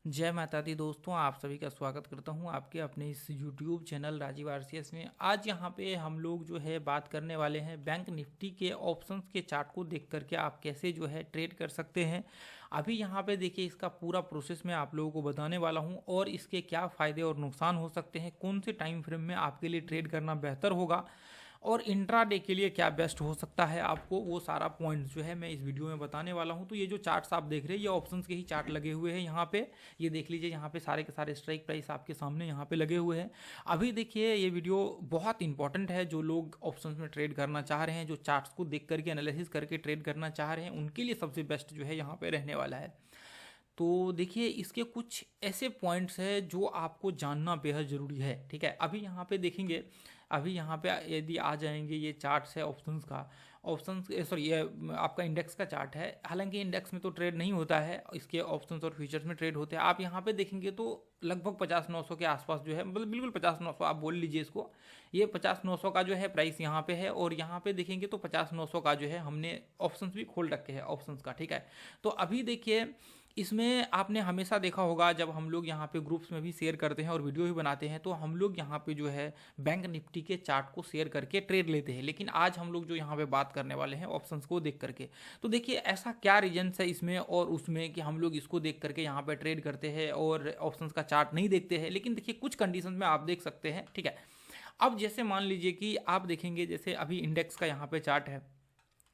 जय माता दी दोस्तों, आप सभी का स्वागत करता हूं आपके अपने इस यूट्यूब चैनल राजीव आरसीएस में। आज यहां पे हम लोग जो है बात करने वाले हैं बैंक निफ्टी के ऑप्शंस के चार्ट को देख करके आप कैसे जो है ट्रेड कर सकते हैं। अभी यहां पे देखिए इसका पूरा प्रोसेस मैं आप लोगों को बताने वाला हूं और इसके क्या फ़ायदे और नुकसान हो सकते हैं, कौन से टाइम फ्रेम में आपके लिए ट्रेड करना बेहतर होगा और इंट्राडे के लिए क्या बेस्ट हो सकता है, आपको वो सारा पॉइंट्स जो है मैं इस वीडियो में बताने वाला हूं। तो ये जो चार्ट्स आप देख रहे हैं ये ऑप्शंस के ही चार्ट लगे हुए हैं यहाँ पे। ये देख लीजिए, यहाँ पे सारे के सारे स्ट्राइक प्राइस आपके सामने यहाँ पे लगे हुए हैं। अभी देखिए ये वीडियो बहुत इंपॉर्टेंट है। जो लोग ऑप्शंस में ट्रेड करना चाह रहे हैं, जो चार्ट्स को देख करके एनालिसिस करके ट्रेड करना चाह रहे हैं, उनके लिए सबसे बेस्ट जो है यहाँ पे रहने वाला है। तो देखिए इसके कुछ ऐसे पॉइंट्स हैं जो आपको जानना बेहद ज़रूरी है। ठीक है, अभी यहाँ पे देखेंगे, अभी यहाँ पे यदि आ जाएंगे, ये चार्ट्स है ऑप्शंस का, ऑप्शंस सॉरी ये आपका इंडेक्स का चार्ट है। हालांकि इंडेक्स में तो ट्रेड नहीं होता है, इसके ऑप्शंस और फ्यूचर्स में ट्रेड होते हैं। आप यहाँ पे देखेंगे तो लगभग 50-900 के आसपास जो है, मतलब बिल्कुल 50-900 आप बोल लीजिए इसको। ये 50-900 का जो है प्राइस यहाँ पे है और यहाँ पे देखेंगे तो 50-900 का जो है हमने ऑप्शंस भी खोल रखे हैं ऑप्शंस का। ठीक है, तो अभी देखिए इसमें आपने हमेशा देखा होगा जब हम लोग यहाँ पे ग्रुप्स में भी शेयर करते हैं और वीडियो भी बनाते हैं, तो हम लोग यहाँ पे जो है बैंक निफ्टी के चार्ट को शेयर करके ट्रेड लेते हैं। लेकिन आज हम लोग जो यहाँ पे बात करने वाले हैं ऑप्शंस को देख करके, तो देखिए ऐसा क्या रीजन्स है इसमें और उसमें कि हम लोग इसको देख करके यहाँ पे ट्रेड करते हैं और ऑप्शंस का चार्ट नहीं देखते हैं। लेकिन देखिए कुछ कंडीशन में आप देख सकते हैं। ठीक है, अब जैसे मान लीजिए कि आप देखेंगे, जैसे अभी इंडेक्स का यहाँ पे चार्ट है।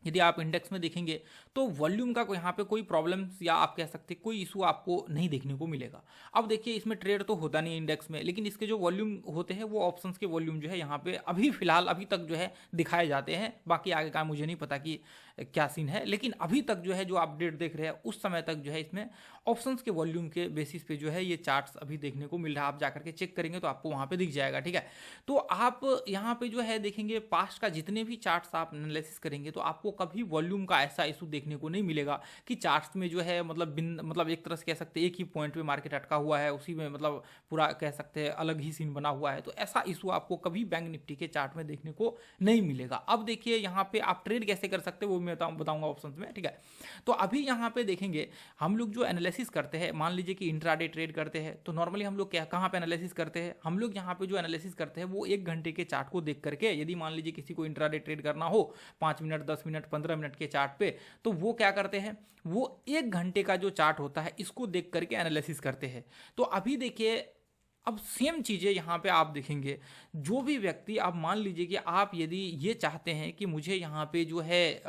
यदि आप इंडेक्स में देखेंगे तो वॉल्यूम का यहाँ पे कोई प्रॉब्लम्स या आप कह सकते हैं कोई इशू आपको नहीं देखने को मिलेगा। अब देखिए इसमें ट्रेड तो होता नहीं इंडेक्स में, लेकिन इसके जो वॉल्यूम होते हैं वो ऑप्शंस के वॉल्यूम जो है यहाँ पे अभी फिलहाल अभी तक जो है दिखाए जाते हैं। बाकी आगे का मुझे नहीं पता कि क्या सीन है, लेकिन अभी तक जो है जो अपडेट देख रहे हैं उस समय तक जो है इसमें ऑप्शंस के वॉल्यूम के बेसिस पे जो है ये चार्ट्स अभी देखने को मिल रहा है। आप जाकर के चेक करेंगे तो आपको वहाँ पे दिख जाएगा। ठीक है, तो आप यहाँ पे जो है देखेंगे पास्ट का जितने भी चार्ट्स आप एनालिसिस करेंगे तो आपको कभी वॉल्यूम का ऐसा इशू देखने को नहीं मिलेगा कि चार्ट्स में जो है मतलब एक तरह से कह सकते हैं एक ही पॉइंट पे मार्केट अटका हुआ है, उसी में मतलब पूरा कह सकते हैं अलग ही सीन बना हुआ है। तो ऐसा इशू आपको कभी बैंक निफ्टी के चार्ट में देखने को नहीं मिलेगा। अब देखिए यहाँ पे आप ट्रेड कैसे कर सकते हैं वो मैं बताऊंगा ऑप्शंस में। ठीक है, तो अभी यहाँ पे देखेंगे हम लोग जो एनालिसिस करते हैं, मान लीजिए कि इंट्राडे ट्रेड करते हैं, तो नॉर्मली हम लोग क्या कहाँ पे एनालिसिस करते हैं, हम लोग यहाँ पे जो एनालिसिस करते हैं वो 1 घंटे के चार्ट को देख करके, यदि मान लीजिए किसी को इंट्राडे ट्रेड करना हो 5 मिनट 10 मिनट 15 मिनट के चार्ट पे, तो वो क्या करते हैं, वो 1 घंटे का जो चार्ट होता है इसको देख करके एनालिसिस करते हैं। तो अभी देखिए अब सेम चीज़ें यहाँ पे आप देखेंगे, जो भी व्यक्ति, आप मान लीजिए कि आप यदि ये चाहते हैं कि मुझे यहाँ पे जो है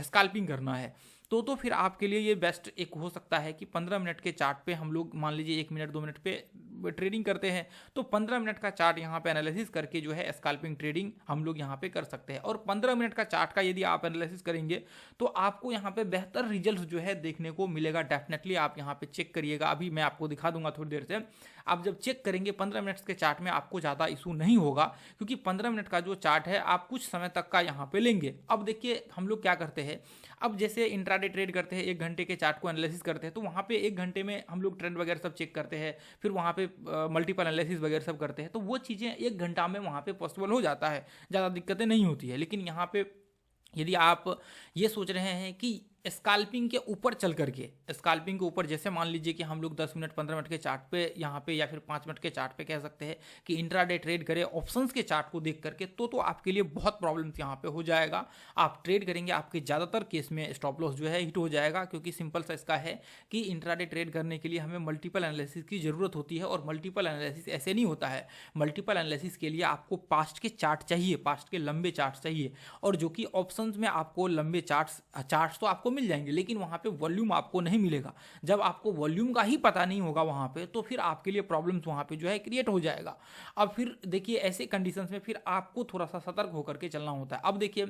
स्कैल्पिंग करना है, तो फिर आपके लिए ये बेस्ट एक हो सकता है कि 15 मिनट के चार्ट पे हम लोग मान लीजिए 1 मिनट 2 मिनट पे ट्रेडिंग करते हैं, तो 15 मिनट का चार्ट यहाँ पे एनालिसिस करके जो है स्कैल्पिंग ट्रेडिंग हम लोग यहाँ पे कर सकते हैं। और 15 मिनट का चार्ट का यदि आप एनालिसिस करेंगे तो आपको यहाँ पे बेहतर रिजल्ट जो है देखने को मिलेगा। डेफिनेटली आप यहाँ पे चेक करिएगा, अभी मैं आपको दिखा दूंगा थोड़ी देर से। आप जब चेक करेंगे 15 मिनट्स के चार्ट में आपको ज़्यादा इशू नहीं होगा, क्योंकि 15 मिनट का जो चार्ट है आप कुछ समय तक का यहाँ पे लेंगे। अब देखिए हम लोग क्या करते हैं, अब जैसे इंट्राडे ट्रेड करते हैं 1 घंटे के चार्ट को एनालिसिस करते हैं, तो वहाँ पे 1 घंटे में हम लोग ट्रेंड वगैरह सब चेक करते हैं, फिर वहाँ पे मल्टीपल एनालिसिस वगैरह सब करते हैं, तो वो चीज़ें 1 घंटा में वहाँ पे पॉसिबल हो जाता है, ज़्यादा दिक्कतें नहीं होती है। लेकिन यहाँ पे यदि आप ये सोच रहे हैं कि स्कैल्पिंग के ऊपर चल करके, स्कैल्पिंग के ऊपर जैसे मान लीजिए कि हम लोग 10 मिनट 15 मिनट के चार्ट पे यहाँ पे या फिर 5 मिनट के चार्ट पे कह सकते हैं कि इंट्राडे ट्रेड करें ऑप्शंस के चार्ट को देख करके, तो आपके लिए बहुत प्रॉब्लम्स यहाँ पे हो जाएगा। आप ट्रेड करेंगे, आपके ज़्यादातर केस में स्टॉप लॉस जो है हिट हो जाएगा, क्योंकि सिंपल सा इसका है कि इंट्राडे ट्रेड करने के लिए हमें मल्टीपल एनालिसिस की ज़रूरत होती है। और मल्टीपल एनालिसिस ऐसे नहीं होता है, मल्टीपल एनालिसिस के लिए आपको पास्ट के चार्ट चाहिए, पास्ट के लंबे चार्ट चाहिए, और जो कि ऑप्शंस में आपको लंबे चार्ट्स तो आपको मिल जाएंगे, लेकिन वहाँ पे वॉल्यूम आपको नहीं मिलेगा। जब आपको वॉल्यूम का ही पता नहीं होगा वहाँ पे, तो फिर आपके लिए प्रॉब्लम्स वहाँ पे जो है क्रिएट हो जाएगा। अब फिर देखिए ऐसे कंडीशंस में फिर आपको थोड़ा सा सतर्क होकर के चलना होता है। अब देखिए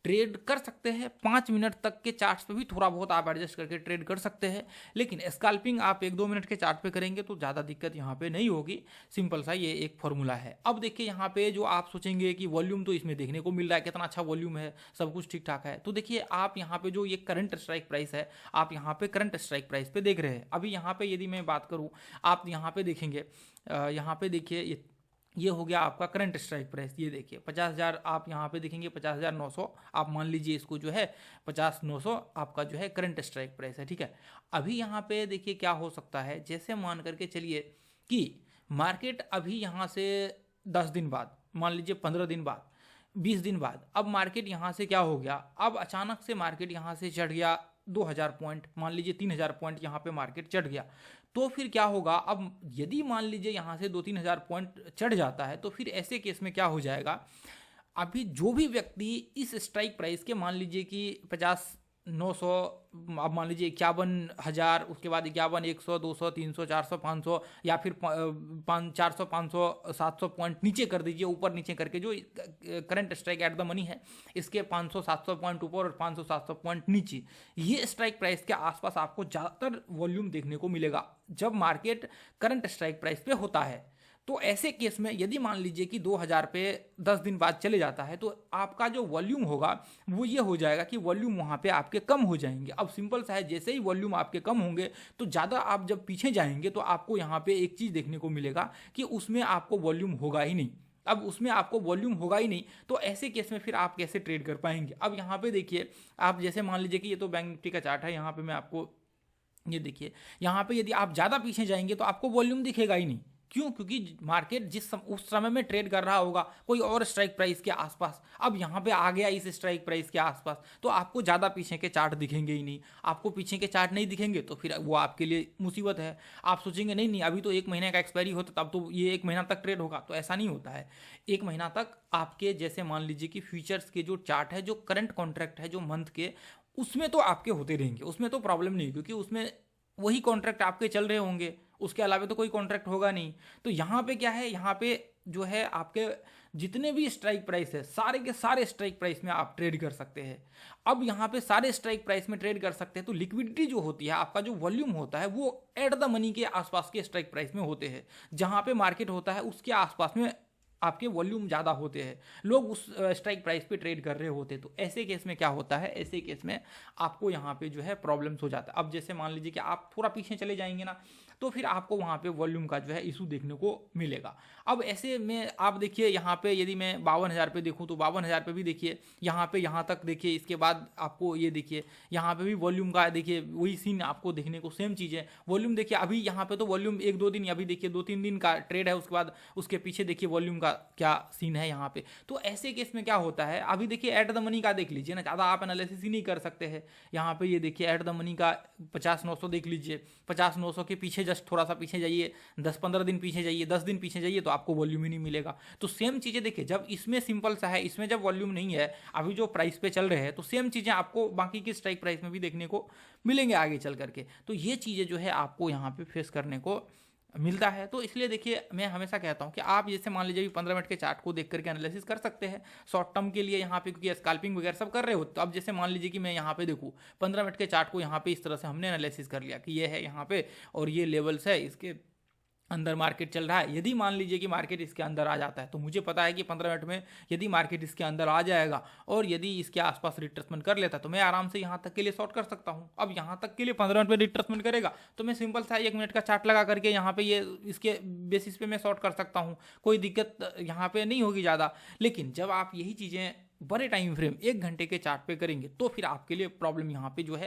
ट्रेड कर सकते हैं 5 मिनट तक के चार्ट्स पे भी थोड़ा बहुत आप एडजस्ट करके ट्रेड कर सकते हैं, लेकिन स्कैल्पिंग आप 1-2 मिनट के चार्ट पे करेंगे तो ज़्यादा दिक्कत यहाँ पे नहीं होगी। सिंपल सा ये एक फॉर्मूला है। अब देखिए यहाँ पे जो आप सोचेंगे कि वॉल्यूम तो इसमें देखने को मिल रहा है, कितना अच्छा वॉल्यूम है, सब कुछ ठीक ठाक है, तो देखिए आप यहाँ पे जो ये करंट स्ट्राइक प्राइस है, आप यहाँ पे करंट स्ट्राइक प्राइस पे देख रहे हैं। अभी यहाँ पे यदि मैं बात करूँ, आप यहाँ पे देखेंगे, यहाँ पे देखिए ये ये हो गया आपका करंट स्ट्राइक प्राइस। ये देखिए 50,000 आप यहाँ पे देखेंगे 50,900, आप मान लीजिए इसको जो है 50,900 आपका जो है करंट स्ट्राइक प्राइस है, ठीक है। अभी यहाँ पे देखिए क्या हो सकता है, जैसे मान करके चलिए कि मार्केट अभी यहाँ से 10 दिन बाद, मान लीजिए 15 दिन बाद, 20 दिन बाद, अब मार्केट यहाँ से क्या हो गया, अब अचानक से मार्केट यहाँ से चढ़ गया 2,000 पॉइंट, मान लीजिए 3,000 पॉइंट यहाँ पे मार्केट चढ़ गया। तो फिर क्या होगा, अब यदि मान लीजिए यहाँ से 2-3 हज़ार पॉइंट चढ़ जाता है तो फिर ऐसे केस में क्या हो जाएगा, अभी जो भी व्यक्ति इस स्ट्राइक प्राइस के मान लीजिए कि 50,900, अब मान लीजिए 51,000, उसके बाद 51, 100, 200, 300, 400, 500, या फिर 400, 500, 700 पॉइंट नीचे कर दीजिए, ऊपर नीचे करके जो current strike at the money है इसके 500, 700 पॉइंट ऊपर और 500, 700 पॉइंट नीचे, ये स्ट्राइक प्राइस के आसपास आपको ज़्यादातर वॉल्यूम देखने को मिलेगा जब मार्केट करंट स्ट्राइक प्राइस पे होता है। तो ऐसे केस में यदि मान लीजिए कि 2,000 पे 10 दिन बाद चले जाता है तो आपका जो वॉल्यूम होगा वो ये हो जाएगा कि वॉल्यूम वहाँ पे आपके कम हो जाएंगे। अब सिंपल सा है, जैसे ही वॉल्यूम आपके कम होंगे तो ज़्यादा आप जब पीछे जाएंगे तो आपको यहाँ पे एक चीज़ देखने को मिलेगा कि उसमें आपको वॉल्यूम होगा ही नहीं। अब उसमें आपको वॉल्यूम होगा ही नहीं तो ऐसे केस में फिर आप कैसे ट्रेड कर पाएंगे। अब यहाँ पे देखिए, आप जैसे मान लीजिए कि ये तो बैंक निफ्टी का चार्ट है, यहाँ पे मैं आपको ये देखिए, यहाँ पे यदि आप ज़्यादा पीछे जाएंगे तो आपको वॉल्यूम दिखेगा ही नहीं। क्यों? क्योंकि मार्केट उस समय में ट्रेड कर रहा होगा कोई और स्ट्राइक प्राइस के आसपास, अब यहाँ पे आ गया इस स्ट्राइक प्राइस के आसपास तो आपको ज़्यादा पीछे के चार्ट दिखेंगे ही नहीं। आपको पीछे के चार्ट नहीं दिखेंगे तो फिर वो आपके लिए मुसीबत है। आप सोचेंगे नहीं नहीं अभी तो 1 महीने का एक्सपायरी होता तब तो ये 1 महीना तक ट्रेड होगा, तो ऐसा नहीं होता है। 1 महीना तक आपके, जैसे मान लीजिए कि फ्यूचर्स के जो चार्ट है, जो करंट कॉन्ट्रैक्ट है जो मंथ के, उसमें तो आपके होते रहेंगे, उसमें तो प्रॉब्लम नहीं, क्योंकि उसमें वही कॉन्ट्रैक्ट आपके चल रहे होंगे, उसके अलावा तो कोई कॉन्ट्रैक्ट होगा नहीं। तो यहाँ पे क्या है, यहाँ पे जो है आपके जितने भी स्ट्राइक प्राइस है सारे के सारे स्ट्राइक प्राइस में आप ट्रेड कर सकते हैं। अब यहाँ पे सारे स्ट्राइक प्राइस में ट्रेड कर सकते हैं तो लिक्विडिटी जो होती है, आपका जो वॉल्यूम होता है वो एट द मनी के आसपास के स्ट्राइक प्राइस में होते हैं। जहाँ पे मार्केट होता है उसके आसपास में आपके वॉल्यूम ज़्यादा होते हैं, लोग उस स्ट्राइक प्राइस पे ट्रेड कर रहे होते। तो ऐसे केस में क्या होता है, ऐसे केस में आपको यहाँ पे जो है प्रॉब्लम्स हो जाता है। अब जैसे मान लीजिए कि आप थोड़ा पीछे चले जाएंगे ना तो फिर आपको वहाँ पे वॉल्यूम का जो है इशू देखने को मिलेगा। अब ऐसे में आप देखिए यहाँ पे यदि मैं 52,000 पे देखूँ तो 52,000 पे भी देखिए, यहाँ पे यहाँ तक देखिए, इसके बाद आपको ये देखिए यहाँ पे भी वॉल्यूम का देखिए वही सीन आपको देखने को सेम चीज़ है। वॉल्यूम देखिए अभी यहाँ पे तो वॉल्यूम 1-2 दिन, अभी देखिए 2-3 दिन का ट्रेड है, उसके बाद उसके पीछे देखिए वॉल्यूम का क्या सीन है यहाँ पे। तो ऐसे केस में क्या होता है, अभी देखिए एट द मनी का देख लीजिए ना, ज़्यादा आप एनालिसिस ही नहीं कर सकते हैं। यहाँ पे ये देखिए एट द मनी का 50,900 देख लीजिए, 50,900 के पीछे जस्ट थोड़ा सा पीछे जाइए, 10-15 दिन पीछे जाइए, 10 दिन पीछे जाइए तो आपको वॉल्यूम ही नहीं मिलेगा। तो सेम चीज़ें देखिए, जब इसमें सिंपल सा है, इसमें जब वॉल्यूम नहीं है, अभी जो प्राइस पे चल रहे हैं, तो सेम चीज़ें आपको बाकी की स्ट्राइक प्राइस में भी देखने को मिलेंगे आगे चल करके। तो ये चीज़ें जो है आपको यहाँ पे फेस करने को मिलता है। तो इसलिए देखिए मैं हमेशा कहता हूँ कि आप जैसे मान लीजिए 15 मिनट के चार्ट को देख करके एनालिसिस कर सकते हैं शॉर्ट टर्म के लिए यहाँ पे, क्योंकि स्कैल्पिंग वगैरह सब कर रहे हो। तो अब जैसे मान लीजिए कि मैं यहाँ पे देखूँ 15 मिनट के चार्ट को, यहाँ पे इस तरह से हमने एनालिसिस कर लिया कि ये है यहाँ पे और ये लेवल्स है, इसके अंदर मार्केट चल रहा है। यदि मान लीजिए कि मार्केट इसके अंदर आ जाता है तो मुझे पता है कि 15 मिनट में यदि मार्केट इसके अंदर आ जाएगा और यदि इसके आसपास रिट्रेसमेंट कर लेता है तो मैं आराम से यहाँ तक के लिए शॉर्ट कर सकता हूँ। अब यहाँ तक के लिए 15 मिनट में रिट्रेसमेंट करेगा तो मैं सिंपल सा 1 मिनट का चार्ट लगा करके यहाँ पे ये इसके बेसिस पे मैं शॉर्ट कर सकता हूँ, कोई दिक्कत यहाँ पे नहीं होगी ज़्यादा। लेकिन जब आप यही चीज़ें बड़े टाइम फ्रेम 1 घंटे के चार्ट पे करेंगे तो फिर आपके लिए प्रॉब्लम यहाँ पे जो है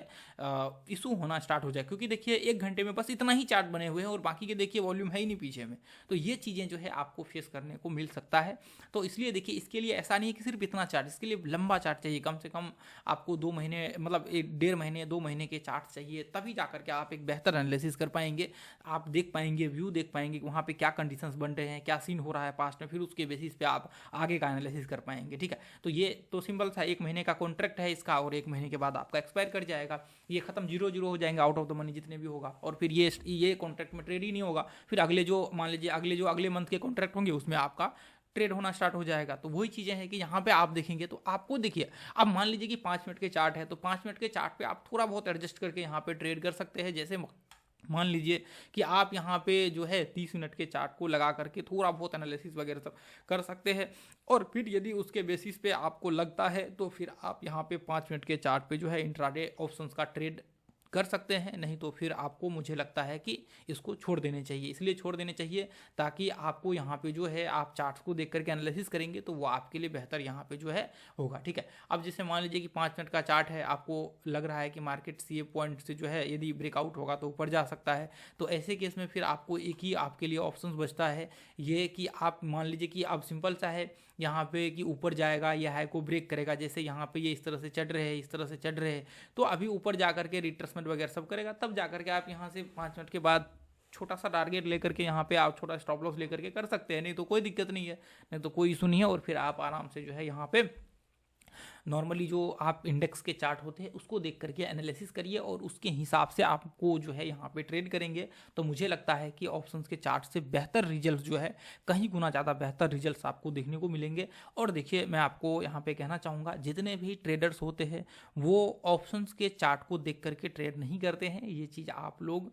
इशू होना स्टार्ट हो जाए, क्योंकि देखिए 1 घंटे में बस इतना ही चार्ट बने हुए हैं और बाकी के देखिए वॉल्यूम है ही नहीं पीछे में। तो ये चीज़ें जो है आपको फेस करने को मिल सकता है। तो इसलिए देखिए इसके लिए ऐसा नहीं है कि सिर्फ इतना चार्ट, इसके लिए लंबा चार्ट चाहिए, कम से कम आपको 2 महीने, मतलब 1-1.5 महीने 2 महीने के चार्ट चाहिए, तभी जा करके आप एक बेहतर एनालिसिस कर पाएंगे। आप देख पाएंगे, व्यू देख पाएंगे कि वहाँ पे क्या कंडीशंस बन रहे हैं, क्या सीन हो रहा है पास्ट में, फिर उसके बेसिस पे आप आगे का एनालिसिस कर पाएंगे। ठीक है, तो ये तो सिंपल सा 1 महीने का कॉन्ट्रैक्ट है इसका और 1 महीने के बाद आपका एक्सपायर कर जाएगा, ये खत्म, 0-0 हो जाएंगे आउट ऑफ द मनी जितने भी होगा, और फिर ये कॉन्ट्रैक्ट में ट्रेड ही नहीं होगा। फिर अगले जो मान लीजिए अगले मंथ के कॉन्ट्रैक्ट होंगे उसमें आपका ट्रेड होना स्टार्ट हो जाएगा। तो वही चीज़ें हैं कि यहाँ पे आप देखेंगे तो आपको देखिए, अब मान लीजिए कि 5 मिनट के चार्ट है तो 5 मिनट के चार्ट पे आप थोड़ा बहुत एडजस्ट करके यहाँ पे ट्रेड कर सकते हैं। जैसे मान लीजिए कि आप यहाँ पे जो है 30 मिनट के चार्ट को लगा करके थोड़ा बहुत एनालिसिस वगैरह सब कर सकते हैं, और फिर यदि उसके बेसिस पे आपको लगता है तो फिर आप यहाँ पे 5 मिनट के चार्ट पे जो है इंट्राडे ऑप्शंस का ट्रेड कर सकते हैं, नहीं तो फिर आपको मुझे लगता है कि इसको छोड़ देने चाहिए। इसलिए छोड़ देने चाहिए ताकि आपको यहाँ पे जो है आप चार्ट्स को देख करके एनालिसिस करेंगे तो वो आपके लिए बेहतर यहाँ पे जो है होगा। ठीक है, अब जैसे मान लीजिए कि 5 मिनट का चार्ट है, आपको लग रहा है कि मार्केट सी पॉइंट से जो है यदि ब्रेकआउट होगा तो ऊपर जा सकता है, तो ऐसे केस में फिर आपको एक ही आपके लिए ऑप्शन बचता है ये कि आप मान लीजिए कि अब सिंपल सा है यहाँ पे कि ऊपर जाएगा या हाई को ब्रेक करेगा। जैसे यहाँ पे ये इस तरह से चढ़ रहे हैं, इस तरह से चढ़ रहे हैं, तो अभी ऊपर जा करके रिट्रेसमेंट वगैरह सब करेगा, तब जा करके आप यहाँ से 5 मिनट के बाद छोटा सा टारगेट लेकर के यहाँ पे आप छोटा स्टॉप लॉस लेकर के कर सकते हैं, नहीं तो कोई दिक्कत नहीं है, नहीं तो कोई इशू नहीं है। और फिर आप आराम से जो है यहाँ पे नॉर्मली जो आप इंडेक्स के चार्ट होते हैं उसको देख करके एनालिसिस करिए और उसके हिसाब से आपको जो है यहाँ पे ट्रेड करेंगे तो मुझे लगता है कि ऑप्शंस के चार्ट से बेहतर रिजल्ट जो है कहीं गुना ज़्यादा बेहतर रिजल्ट्स आपको देखने को मिलेंगे। और देखिए मैं आपको यहाँ पे कहना चाहूँगा जितने भी ट्रेडर्स होते हैं वो ऑप्शंस के चार्ट को देख करके ट्रेड नहीं करते हैं, ये चीज़ आप लोग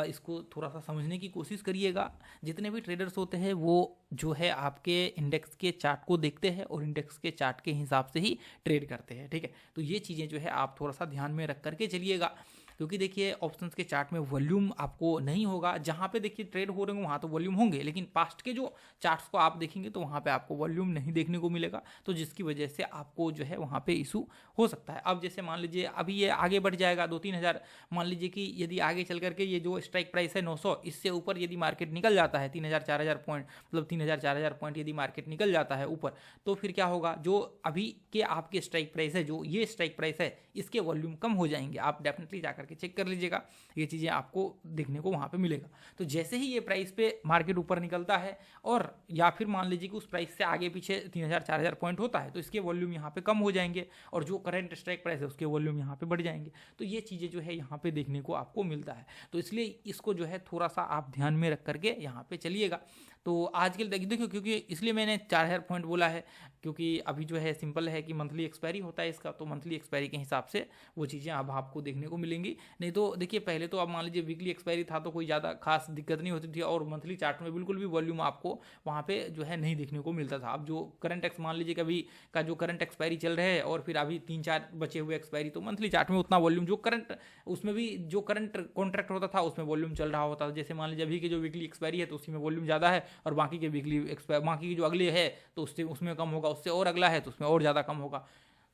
इसको थोड़ा सा समझने की कोशिश करिएगा। जितने भी ट्रेडर्स होते हैं वो जो है आपके इंडेक्स के चार्ट को देखते हैं और इंडेक्स के चार्ट के हिसाब से ही ट्रेड करते हैं। ठीक है, तो ये चीज़ें जो है आप थोड़ा सा ध्यान में रख करके चलिएगा, क्योंकि देखिए ऑप्शंस के चार्ट में वॉल्यूम आपको नहीं होगा। जहाँ पे देखिए ट्रेड हो रहे होंगे वहाँ तो वॉल्यूम होंगे, लेकिन पास्ट के जो चार्ट्स को आप देखेंगे तो वहाँ पे आपको वॉल्यूम नहीं देखने को मिलेगा, तो जिसकी वजह से आपको जो है वहाँ पे इशू हो सकता है। अब जैसे मान लीजिए अभी ये आगे बढ़ जाएगा 2-3 हज़ार, मान लीजिए कि यदि आगे चल करके ये जो स्ट्राइक प्राइस है 900, इससे ऊपर यदि मार्केट निकल जाता है 3,000-4,000 पॉइंट, मतलब 3,000-4,000 पॉइंट यदि मार्केट निकल जाता है ऊपर, तो फिर क्या होगा, जो अभी के आपके स्ट्राइक प्राइस है, जो ये स्ट्राइक प्राइस है, इसके वॉल्यूम कम हो जाएंगे। आप डेफिनेटली जाकर के चेक कर लीजिएगा, ये चीज़ें आपको देखने को वहाँ पे मिलेगा। तो जैसे ही ये प्राइस पे मार्केट ऊपर निकलता है और या फिर मान लीजिए कि उस प्राइस से आगे पीछे 3,000-4,000 पॉइंट होता है तो इसके वॉल्यूम यहाँ पे कम हो जाएंगे और जो करंट स्ट्राइक प्राइस है उसके वॉल्यूम यहाँ पे बढ़ जाएंगे। तो ये चीज़ें जो है यहाँ पे देखने को आपको मिलता है, तो इसलिए इसको जो है थोड़ा सा आप ध्यान में रख करके यहाँ पे चलिएगा। तो आज के लिए देखिए, क्योंकि इसलिए मैंने 4,000 पॉइंट बोला है क्योंकि अभी जो है सिंपल है कि मंथली एक्सपायरी होता है इसका, तो मंथली एक्सपायरी के हिसाब से वो चीज़ें अब आपको देखने को मिलेंगी। नहीं तो देखिए पहले तो आप मान लीजिए वीकली एक्सपायरी था तो कोई ज़्यादा खास दिक्कत नहीं होती थी और मंथली चार्ट में बिल्कुल भी वॉल्यूम आपको वहाँ पे जो है नहीं देखने को मिलता था। अब जो करंट एक्स मान लीजिए कभी का जो करंट एक्सपायरी चल रहे हैं और फिर अभी 3-4 बचे हुए एक्सपायरी, तो मंथली चार्ट में उतना वॉल्यूम जो करंट उसमें भी जो करंट कॉन्ट्रैक्ट होता था उसमें वॉल्यूम चल रहा होता था। जैसे मान लीजिए अभी की जो वीकली एक्सपायरी है तो उसी में वॉल्यूम ज़्यादा है और बाकी के वीकली बाकी की जो अगले है तो उससे उसमें कम होगा, उससे और अगला है तो उसमें और ज़्यादा कम होगा।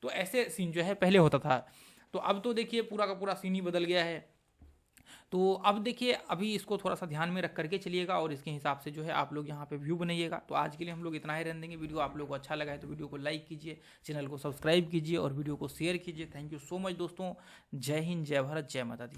तो ऐसे सीन जो है पहले होता था, तो अब तो देखिए पूरा का पूरा सीन ही बदल गया है। तो अब देखिए अभी इसको थोड़ा सा ध्यान में रख करके चलिएगा और इसके हिसाब से जो है आप लोग यहाँ पे व्यू बनाइएगा। तो आज के लिए हम लोग इतना ही रहने देंगे। वीडियो आप लोग को अच्छा लगा है तो वीडियो को लाइक कीजिए, चैनल को सब्सक्राइब कीजिए और वीडियो को शेयर कीजिए। थैंक यू सो मच दोस्तों। जय हिंद, जय भारत, जय माता दी।